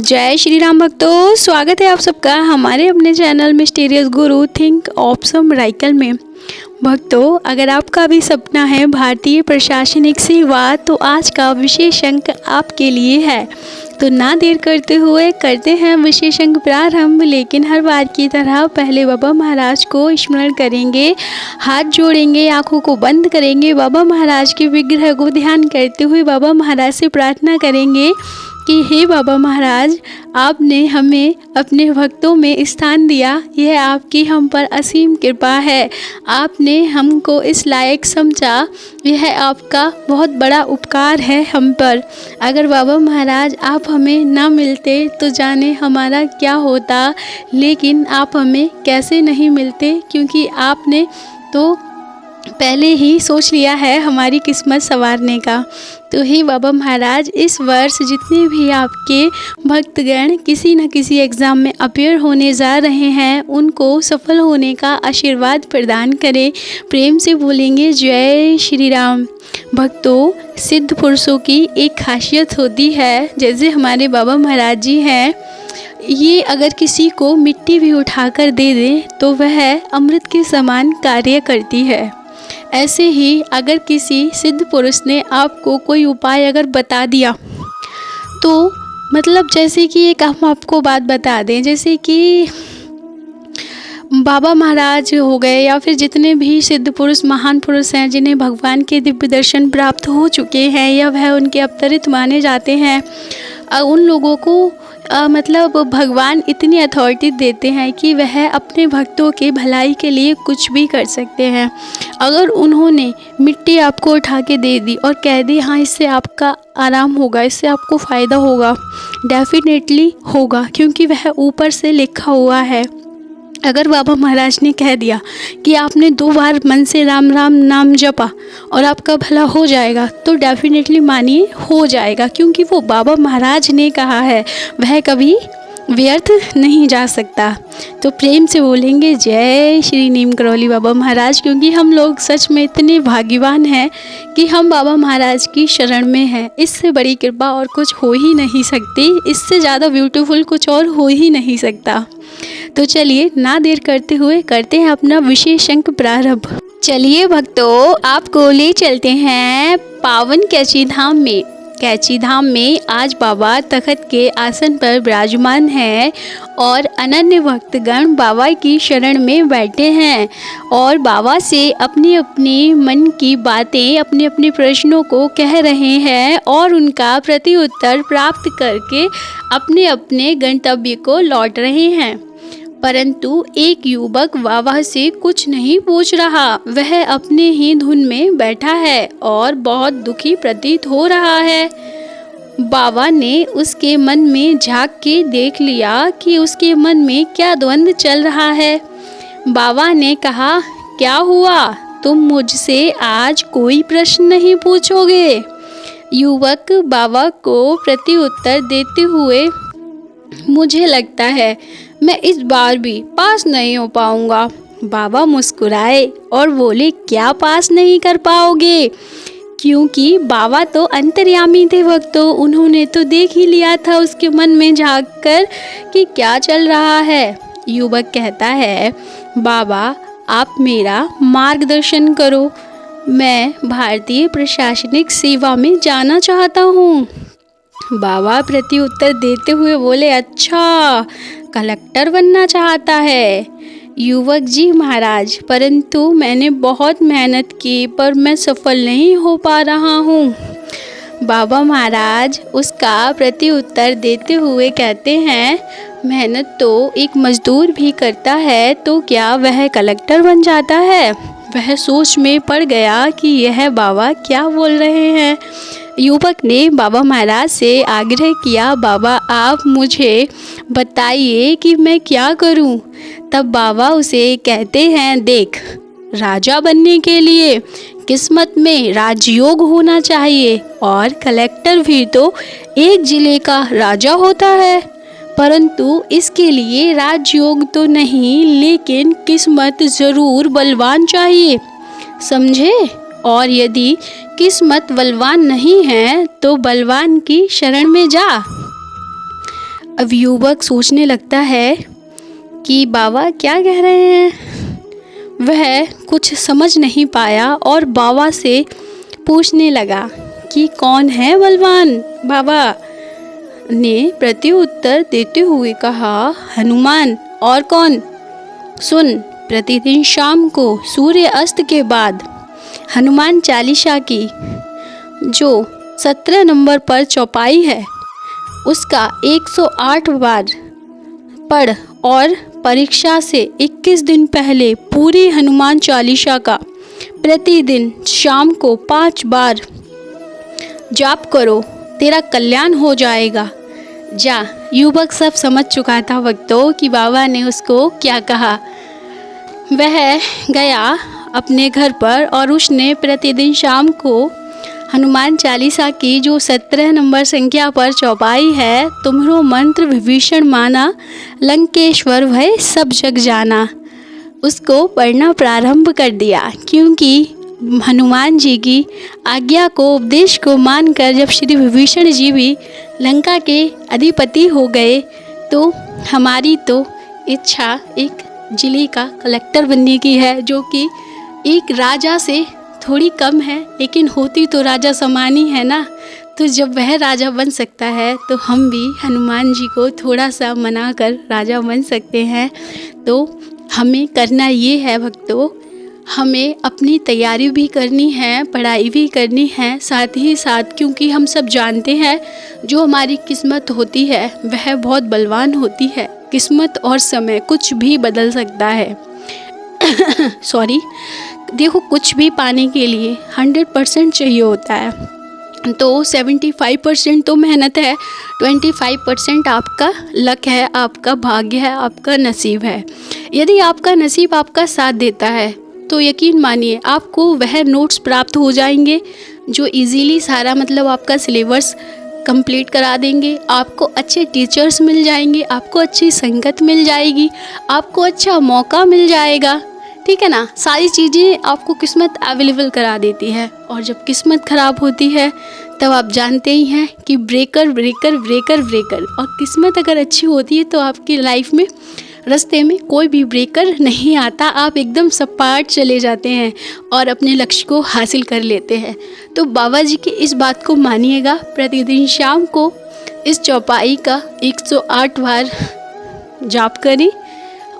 जय श्री राम भक्तों, स्वागत है आप सबका हमारे अपने चैनल मिस्टीरियस गुरु थिंक ऑप्सम राइकल में। भक्तों, अगर आपका भी सपना है भारतीय प्रशासनिक सेवा तो आज का विशेष अंक आपके लिए है। तो ना देर करते हुए करते हैं विशेष अंक प्रारंभ। लेकिन हर बार की तरह पहले बाबा महाराज को स्मरण करेंगे, हाथ जोड़ेंगे, आंखों को बंद करेंगे, बाबा महाराज के विग्रह को ध्यान करते हुए बाबा महाराज से प्रार्थना करेंगे कि हे बाबा महाराज, आपने हमें अपने भक्तों में स्थान दिया, यह आपकी हम पर असीम कृपा है। आपने हमको इस लायक समझा, यह आपका बहुत बड़ा उपकार है हम पर। अगर बाबा महाराज आप हमें ना मिलते तो जाने हमारा क्या होता, लेकिन आप हमें कैसे नहीं मिलते, क्योंकि आपने तो पहले ही सोच लिया है हमारी किस्मत संवारने का। तो हे बाबा महाराज, इस वर्ष जितने भी आपके भक्तगण किसी न किसी एग्ज़ाम में अपीयर होने जा रहे हैं, उनको सफल होने का आशीर्वाद प्रदान करें। प्रेम से बोलेंगे जय श्री राम। भक्तों, सिद्ध पुरुषों की एक खासियत होती है, जैसे हमारे बाबा महाराज जी हैं, ये अगर किसी को मिट्टी भी उठाकर दे दें तो वह अमृत के समान कार्य करती है। ऐसे ही अगर किसी सिद्ध पुरुष ने आपको कोई उपाय अगर बता दिया तो मतलब जैसे कि एक हम आपको बात बता दें, जैसे कि बाबा महाराज हो गए या फिर जितने भी सिद्ध पुरुष महान पुरुष हैं जिन्हें भगवान के दिव्य दर्शन प्राप्त हो चुके हैं या वह उनके अवतरित माने जाते हैं, उन लोगों को मतलब भगवान इतनी अथॉरिटी देते हैं कि वह अपने भक्तों के भलाई के लिए कुछ भी कर सकते हैं। अगर उन्होंने मिट्टी आपको उठा के दे दी और कह दी हाँ इससे आपका आराम होगा, इससे आपको फ़ायदा होगा, डेफिनेटली होगा, क्योंकि वह ऊपर से लिखा हुआ है। अगर बाबा महाराज ने कह दिया कि आपने 2 बार मन से राम राम नाम जपा और आपका भला हो जाएगा, तो डेफिनेटली मानिए हो जाएगा, क्योंकि वो बाबा महाराज ने कहा है, वह कभी व्यर्थ नहीं जा सकता। तो प्रेम से बोलेंगे जय श्री नीम करौली बाबा महाराज, क्योंकि हम लोग सच में इतने भाग्यवान हैं कि हम बाबा महाराज की शरण में हैं। इससे बड़ी कृपा और कुछ हो ही नहीं सकती, इससे ज़्यादा ब्यूटीफुल कुछ और हो ही नहीं सकता। तो चलिए ना देर करते हुए करते हैं अपना विशेष अंक प्रारंभ। चलिए भक्तों, आपको ले चलते हैं पावन कैची धाम में। कैची धाम में आज बाबा तखत के आसन पर विराजमान हैं और अनन्य भक्तगण बाबा की शरण में बैठे हैं और बाबा से अपनी अपनी मन की बातें, अपने अपने प्रश्नों को कह रहे हैं और उनका प्रत्युत्तर प्राप्त करके अपने अपने गंतव्य को लौट रहे हैं। परंतु एक युवक बाबा से कुछ नहीं पूछ रहा, वह अपने ही धुन में बैठा है और बहुत दुखी प्रतीत हो रहा है। बाबा ने उसके मन में झांक के देख लिया कि उसके मन में क्या द्वंद्व चल रहा है। बाबा ने कहा, क्या हुआ, तुम मुझसे आज कोई प्रश्न नहीं पूछोगे? युवक बाबा को प्रत्युत्तर देते हुए, मुझे लगता है मैं इस बार भी पास नहीं हो पाऊंगा। बाबा मुस्कुराए और बोले, क्या पास नहीं कर पाओगे? क्योंकि बाबा तो अंतर्यामी थे भक्तों, उन्होंने तो देख ही लिया था उसके मन में झांक कर कि क्या चल रहा है। युवक कहता है, बाबा आप मेरा मार्गदर्शन करो, मैं भारतीय प्रशासनिक सेवा में जाना चाहता हूँ। बाबा प्रत्युत्तर देते हुए बोले, अच्छा कलेक्टर बनना चाहता है? युवक, जी महाराज, परंतु मैंने बहुत मेहनत की पर मैं सफल नहीं हो पा रहा हूँ। बाबा महाराज उसका प्रत्युत्तर देते हुए कहते हैं, मेहनत तो एक मजदूर भी करता है, तो क्या वह कलेक्टर बन जाता है? वह सोच में पड़ गया कि यह बाबा क्या बोल रहे हैं। युवक ने बाबा महाराज से आग्रह किया, बाबा आप मुझे बताइए कि मैं क्या करूं? तब बाबा उसे कहते हैं, देख, राजा बनने के लिए किस्मत में राजयोग होना चाहिए और कलेक्टर भी तो एक जिले का राजा होता है, परंतु इसके लिए राजयोग तो नहीं, लेकिन किस्मत ज़रूर बलवान चाहिए, समझे? और यदि किस्मत बलवान नहीं है तो बलवान की शरण में जा। अब युवक सोचने लगता है कि बाबा क्या कह रहे हैं। वह कुछ समझ नहीं पाया और बाबा से पूछने लगा कि कौन है बलवान। बाबा ने प्रत्युत्तर देते हुए कहा, हनुमान। और कौन? सुन, प्रतिदिन शाम को सूर्य अस्त के बाद हनुमान चालीसा की जो 17 नंबर पर चौपाई है उसका 108 बार पढ़ और परीक्षा से 21 दिन पहले पूरी हनुमान चालीसा का प्रतिदिन शाम को 5 बार जाप करो, तेरा कल्याण हो जाएगा। जा। युवक सब समझ चुका था भक्तों कि बाबा ने उसको क्या कहा। वह गया अपने घर पर और उसने प्रतिदिन शाम को हनुमान चालीसा की जो 17 नंबर संख्या पर चौपाई है, तुम्हरो मंत्र विभीषण माना, लंकेश्वर भय सब जग जाना, उसको पढ़ना प्रारंभ कर दिया। क्योंकि हनुमान जी की आज्ञा को, उपदेश को मानकर जब श्री विभीषण जी भी लंका के अधिपति हो गए तो हमारी तो इच्छा एक जिले का कलेक्टर बनने की है, जो कि एक राजा से थोड़ी कम है, लेकिन होती तो राजा समान ही है ना। तो जब वह राजा बन सकता है तो हम भी हनुमान जी को थोड़ा सा मना कर राजा बन सकते हैं। तो हमें करना ये है भक्तों, हमें अपनी तैयारी भी करनी है, पढ़ाई भी करनी है साथ ही साथ, क्योंकि हम सब जानते हैं जो हमारी किस्मत होती है वह बहुत बलवान होती है। किस्मत और समय कुछ भी बदल सकता है। सॉरी, देखो कुछ भी पाने के लिए 100% चाहिए होता है। तो 75% तो मेहनत है, 25% आपका लक है, आपका भाग्य है, आपका नसीब है। यदि आपका नसीब आपका साथ देता है तो यकीन मानिए आपको वह नोट्स प्राप्त हो जाएंगे जो इजीली सारा मतलब आपका सिलेबस कंप्लीट करा देंगे। आपको अच्छे टीचर्स मिल जाएंगे, आपको अच्छी संगत मिल जाएगी, आपको अच्छा मौका मिल जाएगा। ठीक है ना, सारी चीज़ें आपको किस्मत अवेलेबल करा देती है। और जब किस्मत ख़राब होती है तब आप जानते ही हैं कि ब्रेकर ब्रेकर ब्रेकर ब्रेकर। और किस्मत अगर अच्छी होती है तो आपकी लाइफ में रास्ते में कोई भी ब्रेकर नहीं आता, आप एकदम सपाट चले जाते हैं और अपने लक्ष्य को हासिल कर लेते हैं। तो बाबा जी की इस बात को मानिएगा, प्रतिदिन शाम को इस चौपाई का 108 बार जाप करें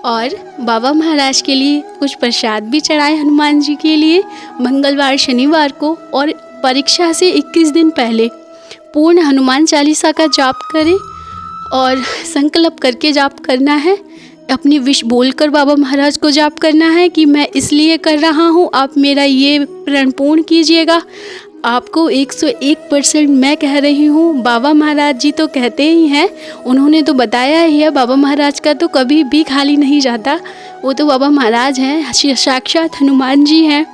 और बाबा महाराज के लिए कुछ प्रसाद भी चढ़ाए हनुमान जी के लिए मंगलवार शनिवार को। और परीक्षा से 21 दिन पहले पूर्ण हनुमान चालीसा का जाप करें और संकल्प करके जाप करना है। अपनी विश बोलकर बाबा महाराज को जाप करना है कि मैं इसलिए कर रहा हूँ, आप मेरा ये प्रण पूर्ण कीजिएगा। आपको 101% मैं कह रही हूँ, बाबा महाराज जी तो कहते ही हैं, उन्होंने तो बताया ही है, बाबा महाराज का तो कभी भी खाली नहीं जाता। वो तो बाबा महाराज हैं, साक्षात हनुमान जी हैं।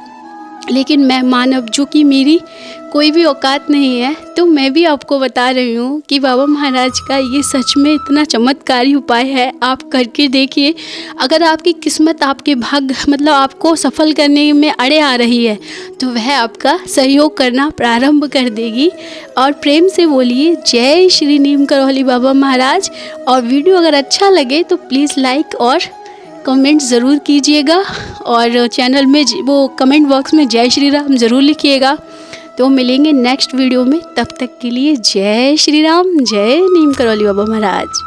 लेकिन मैं मानव, जो कि मेरी कोई भी औकात नहीं है, तो मैं भी आपको बता रही हूँ कि बाबा महाराज का ये सच में इतना चमत्कारी उपाय है। आप करके देखिए। अगर आपकी किस्मत, आपके भाग्य मतलब आपको सफल करने में अड़े आ रही है तो वह आपका सहयोग करना प्रारंभ कर देगी। और प्रेम से बोलिए जय श्री नीम करौली बाबा महाराज। और वीडियो अगर अच्छा लगे तो प्लीज़ लाइक और कमेंट ज़रूर कीजिएगा और चैनल में वो कमेंट बॉक्स में जय श्री राम ज़रूर लिखिएगा। तो मिलेंगे नेक्स्ट वीडियो में, तब तक के लिए जय श्री राम, जय नीम करौली बाबा महाराज।